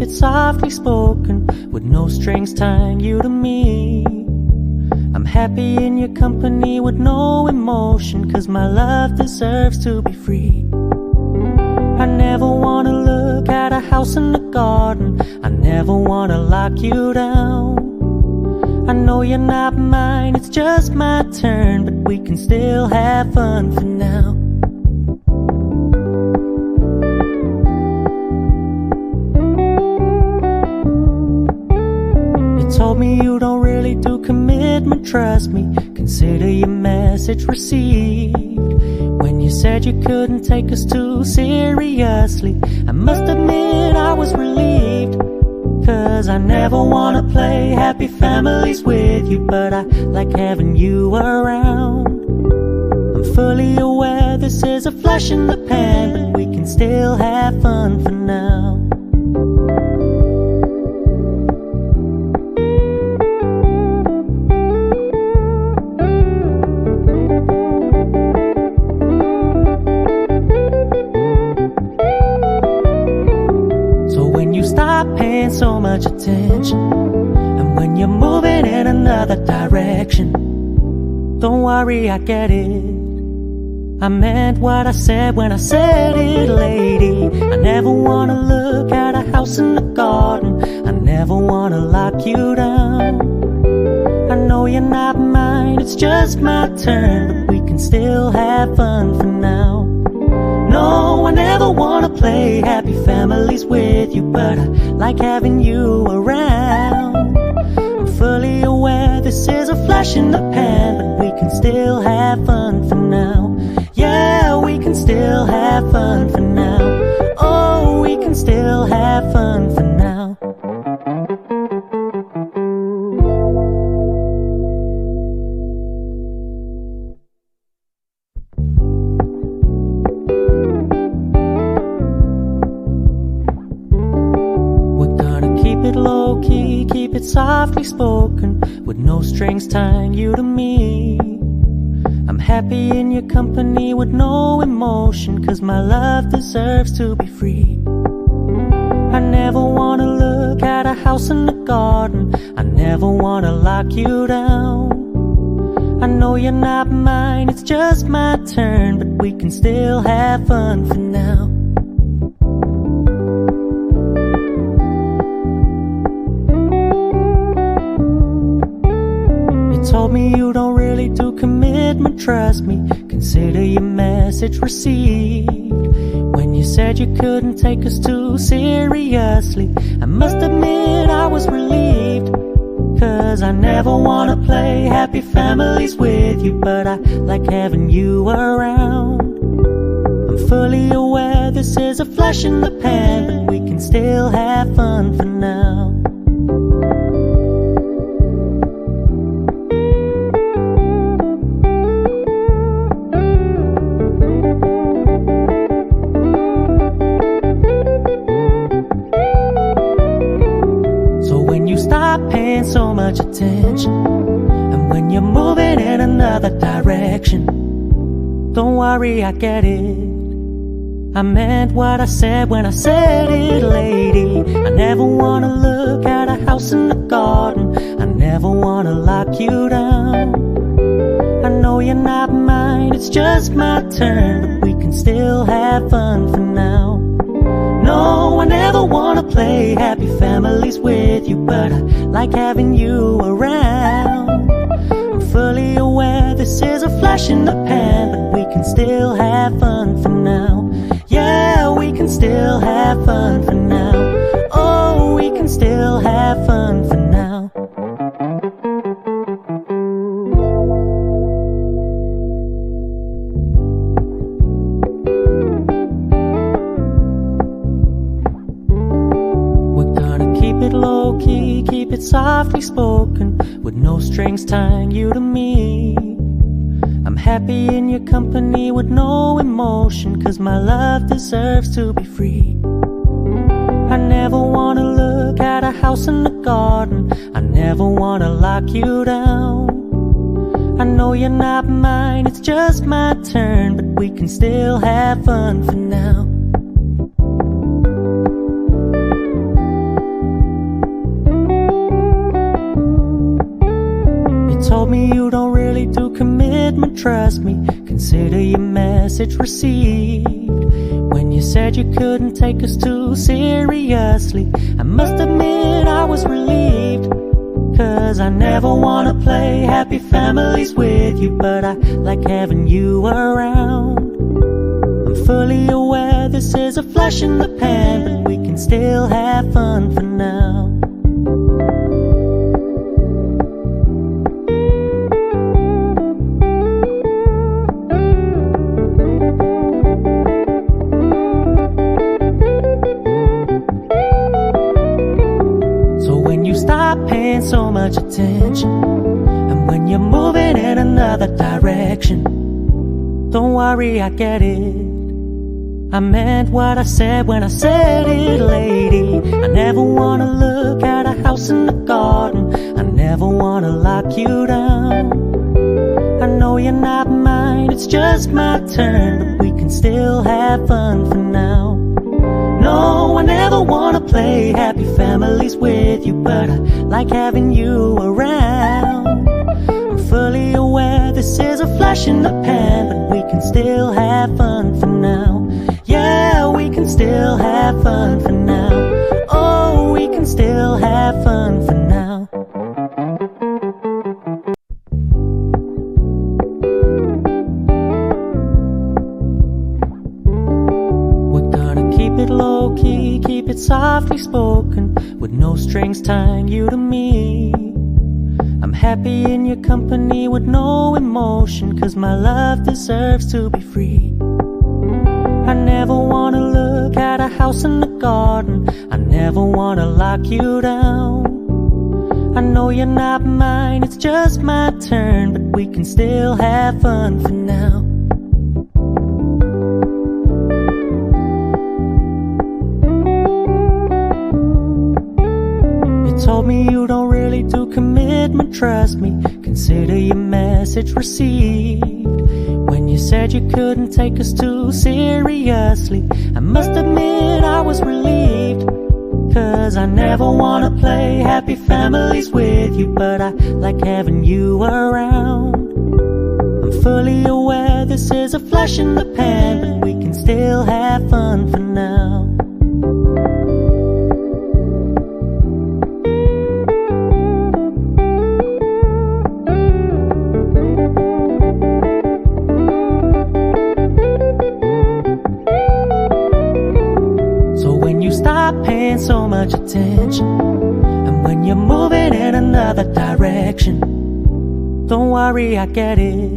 it softly spoken, with no strings tying you to me. I'm happy in your company with no emotion, 'cause my love deserves to be free. I never wanna look at a house in the garden, I never wanna lock you down. I know you're not mine, it's just my turn, but we can still have fun for now. You told me you don't really do commitment, trust me, consider your message received. When you said you couldn't take us too seriously, I must admit I was relieved. 'Cause I never wanna play happy families with you, but I like having you around. I'm fully aware this is a flash in the pan, but we can still have fun for now. Stop paying so much attention, and when you're moving in another direction, don't worry, I get it. I meant what I said when I said it, lady. I never wanna look at a house in the garden, I never wanna lock you down. I know you're not mine, it's just my turn, but we can still have fun for now. No, I never wanna play happy families with you, but I like having you around. I'm fully aware this is a flash in the pan, but we can still have fun for now. Yeah, we can still have fun for now. Oh, we can still have fun for now. Keep it low key, keep it softly spoken, with no strings tying you to me. I'm happy in your company with no emotion, 'cause my love deserves to be free. I never wanna look at a house in the garden, I never wanna lock you down. I know you're not mine, it's just my turn, but we can still have fun for now. Told me you don't really do commitment, trust me, consider your message received. When you said you couldn't take us too seriously, I must admit I was relieved. 'Cause I never wanna play happy families with you, but I like having you around. I'm fully aware this is a flash in the pan, but we can still have fun for now. Stop paying so much attention, and when you're moving in another direction, don't worry, I get it. I meant what I said when I said it, lady. I never wanna look at a house in the garden, I never wanna lock you down. I know you're not mine, it's just my turn, but we can still have fun for now. No, I never wanna play happy families with you, but I like having you around. I'm fully aware this is a flash in the pan, but we can still have fun for now. Yeah, we can still have fun for now. Oh, we can still have fun for now. Keep it low key, keep it softly spoken, with no strings tying you to me. I'm happy in your company with no emotion, 'cause my love deserves to be free. I never wanna look at a house in the garden, I never wanna lock you down. I know you're not mine, it's just my turn, but we can still have fun for now. me you don't really do commitment, trust me. Consider your message received. When you said you couldn't take us too seriously, I must admit I was relieved. Cause I never wanna play happy families with you, but I like having you around. I'm fully aware this is a flash in the pan, but we can still have fun for now. So much attention, and when you're moving in another direction, don't worry, I get it. I meant what I said when I said it, lady. I never wanna look at a house in the garden. I never wanna lock you down. I know you're not mine, it's just my turn, but we can still have fun for now. No, I never wanna play happy families with you, but I like having you around. I'm fully aware this is a flash in the pan, but we can still have fun for now. Yeah, we can still have fun for now. Oh, we can still have fun for now. Low key, keep it softly spoken, with no strings tying you to me. I'm happy in your company with no emotion, cause my love deserves to be free. I never wanna look at a house in the garden. I never wanna lock you down. I know you're not mine, it's just my turn, but we can still have fun for now. Told me you don't really do commitment, trust me. Consider your message received. When you said you couldn't take us too seriously, I must admit I was relieved. Cause I never wanna play happy families with you, but I like having you around. I'm fully aware this is a flash in the pan, but we can still have fun for now. Paying so much attention, and when you're moving in another direction, don't worry, I get it.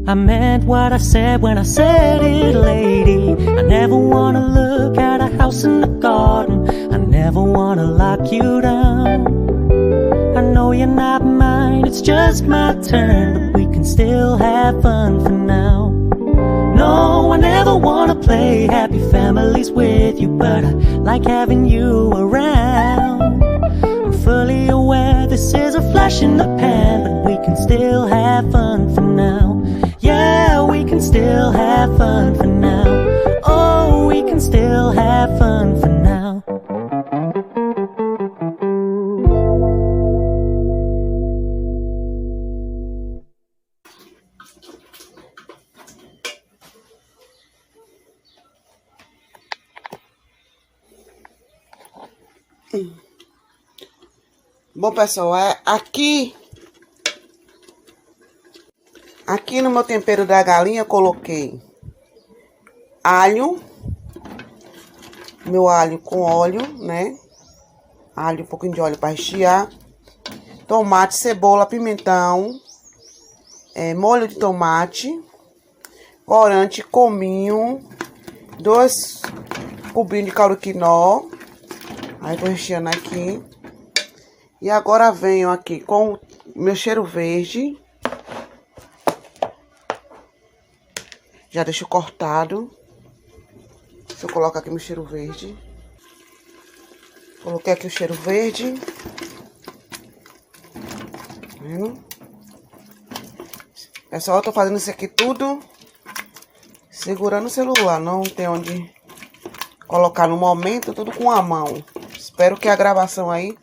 I meant what I said when I said it, lady. I never wanna look at a house in the garden. I never wanna lock you down. I know you're not mine, it's just my turn, but we can still have fun for now. No, I never wanna play happy families with you, but I like having you around. I'm fully aware this is a flash in the pan, but we can still have fun for now. Yeah, we can still have fun for now. Oh, we can still have fun for now. Bom, pessoal, aqui no meu tempero da galinha eu coloquei alho, meu alho com óleo, né? Alho, um pouquinho de óleo para rechear, tomate, cebola, pimentão, molho de tomate, corante, cominho, 2 cubinhos de caldo quinó. Aí tô recheando aqui. E agora venho aqui com o meu cheiro verde. Já deixo cortado. Deixa eu colocar aqui meu cheiro verde. Coloquei aqui o cheiro verde. Tá vendo? Pessoal, eu tô fazendo isso aqui tudo segurando o celular. Não tem onde colocar no momento, tudo com a mão. Espero que a gravação aí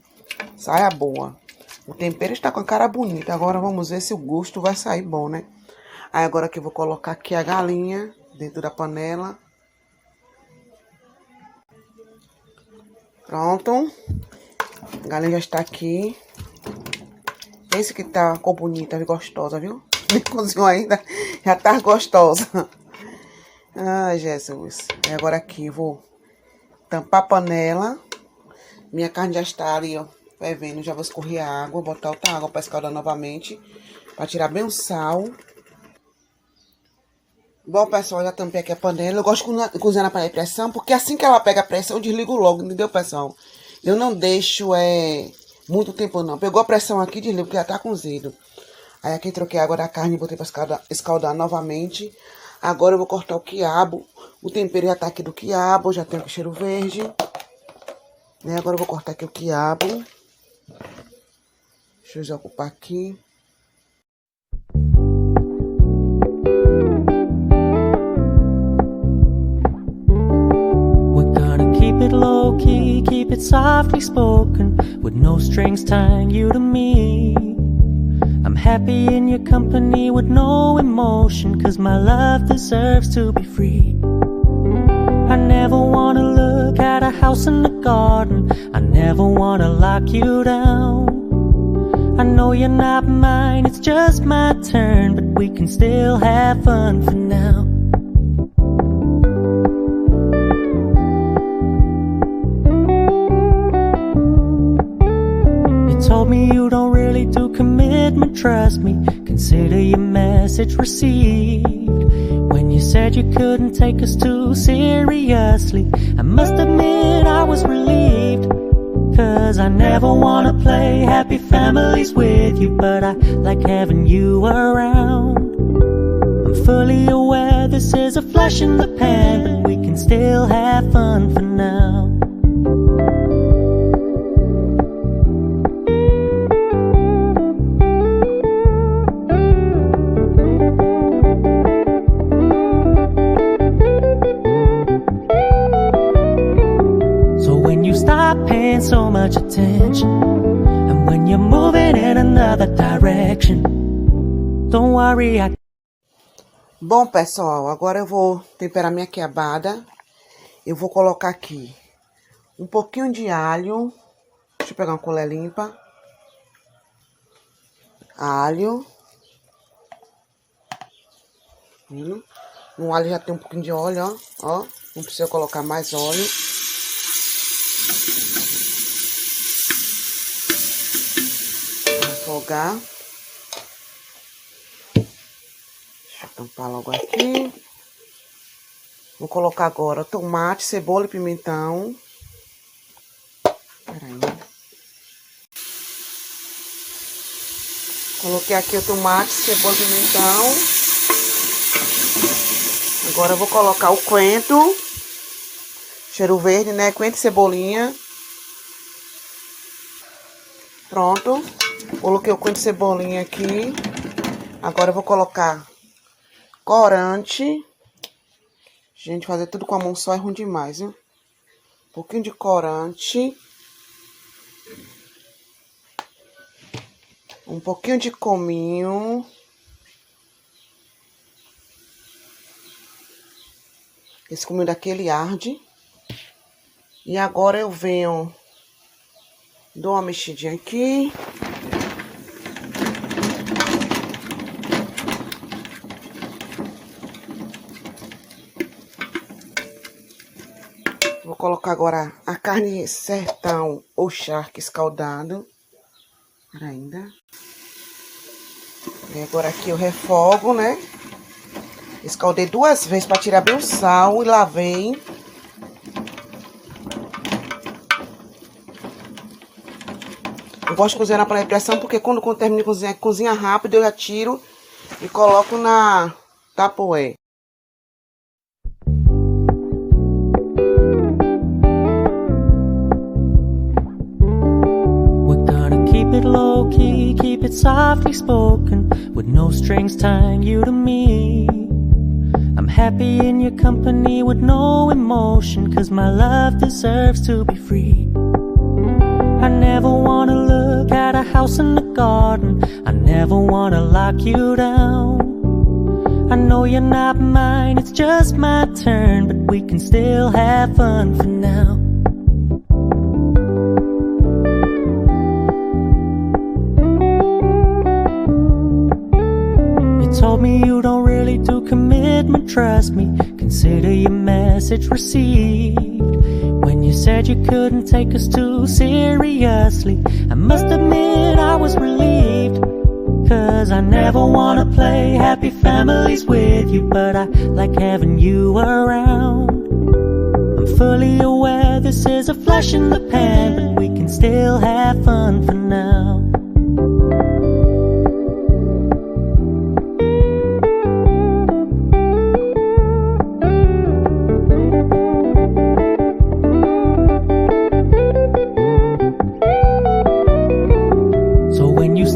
saia boa. O tempero está com a cara bonita. Agora vamos ver se o gosto vai sair bom, né? Aí agora que eu vou colocar aqui a galinha dentro da panela. Pronto. A galinha já está aqui. Esse que tá cor bonita e gostosa, viu? Nem cozinhou ainda, já tá gostosa. Ai, Jesus. E agora aqui eu vou tampar a panela. Minha carne já está ali, ó, fervendo. Já vou escorrer a água, botar outra água para escaldar novamente. Para tirar bem o sal. Bom, pessoal, já tampei aqui a panela. Eu gosto de cozinhar na panela de pressão, porque assim que ela pega a pressão, eu desligo logo, entendeu, pessoal? Eu não deixo muito tempo, não. Pegou a pressão aqui, desligo, porque já tá cozido. Aí aqui troquei a água da carne e botei pra escaldar novamente. Agora eu vou cortar o quiabo. O tempero já tá aqui do quiabo, já tem o cheiro verde. Né? Agora eu vou cortar aqui o quiabo. Deixa eu já ocupar aqui. Keep it low key, keep it softly spoken, with no strings tying you to me. I'm happy in your company with no emotion, 'cause my love deserves to be free. I never wanna look at a house in the garden, I never wanna lock you down. I know you're not mine, it's just my turn, but we can still have fun for now. Told me you don't really do commitment, trust me, consider your message received. When you said you couldn't take us too seriously, I must admit I was relieved. 'Cause I never wanna play happy families with you, but I like having you around. I'm fully aware this is a flash in the pan, but we can still have fun for now. Paying so much attention, and when you're moving in another direction, don't worry. Bom, pessoal, agora eu vou temperar minha quiabada. Eu vou colocar aqui um pouquinho de alho. Deixa eu pegar uma colher limpa. Alho. No alho já tem um pouquinho de óleo, ó. Não precisa colocar mais óleo. Afogar. Deixa eu tampar logo aqui. Vou colocar agora tomate, cebola e pimentão. Peraí. Coloquei aqui o tomate, cebola e pimentão. Agora eu vou colocar o coentro. Cheiro verde, né? Coentro e cebolinha. Pronto. Coloquei o coentro e cebolinha aqui. Agora eu vou colocar corante. Gente, fazer tudo com a mão só é ruim demais, viu? Um pouquinho de corante. Um pouquinho de cominho. Esse cominho daqui, ele arde. E agora eu venho... Dou uma mexidinha aqui. Vou colocar agora a carne sertão ou charque escaldado. Ainda. E agora aqui eu refogo, né? Escaldei 2 vezes para tirar bem o sal e lavei. Eu gosto de cozinhar na panela de pressão porque quando termino de cozinhar, cozinha rápido, eu já tiro e coloco na tapoé. We're gonna keep it low key, keep it softly spoken, with no strings tying you to me. I'm happy in your company with no emotion, 'cause my love deserves to be free. I never wanna look at at a house in the garden. I never wanna lock you down. I know you're not mine, it's just my turn, but we can still have fun for now. You told me you don't really do commitment, trust me, consider your message received. When you said you couldn't take us too seriously, I must admit I was relieved. Cause I never wanna play happy families with you, but I like having you around. I'm fully aware this is a flash in the pan, but we can still have fun for now.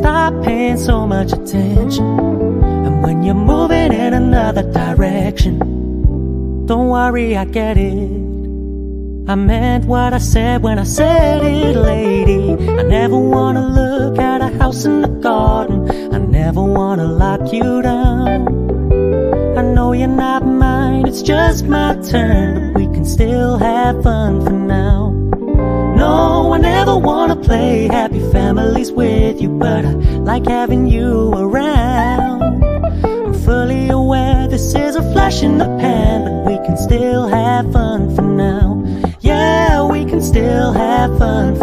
Stop paying so much attention, and when you're moving in another direction, don't worry, I get it. I meant what I said when I said it, lady. I never wanna look at a house in the garden. I never wanna lock you down. I know you're not mine, it's just my turn, but we can still have fun for now. No, I never wanna play happy families with you, but I like having you around. I'm fully aware this is a flash in the pan, but we can still have fun for now. Yeah, we can still have fun for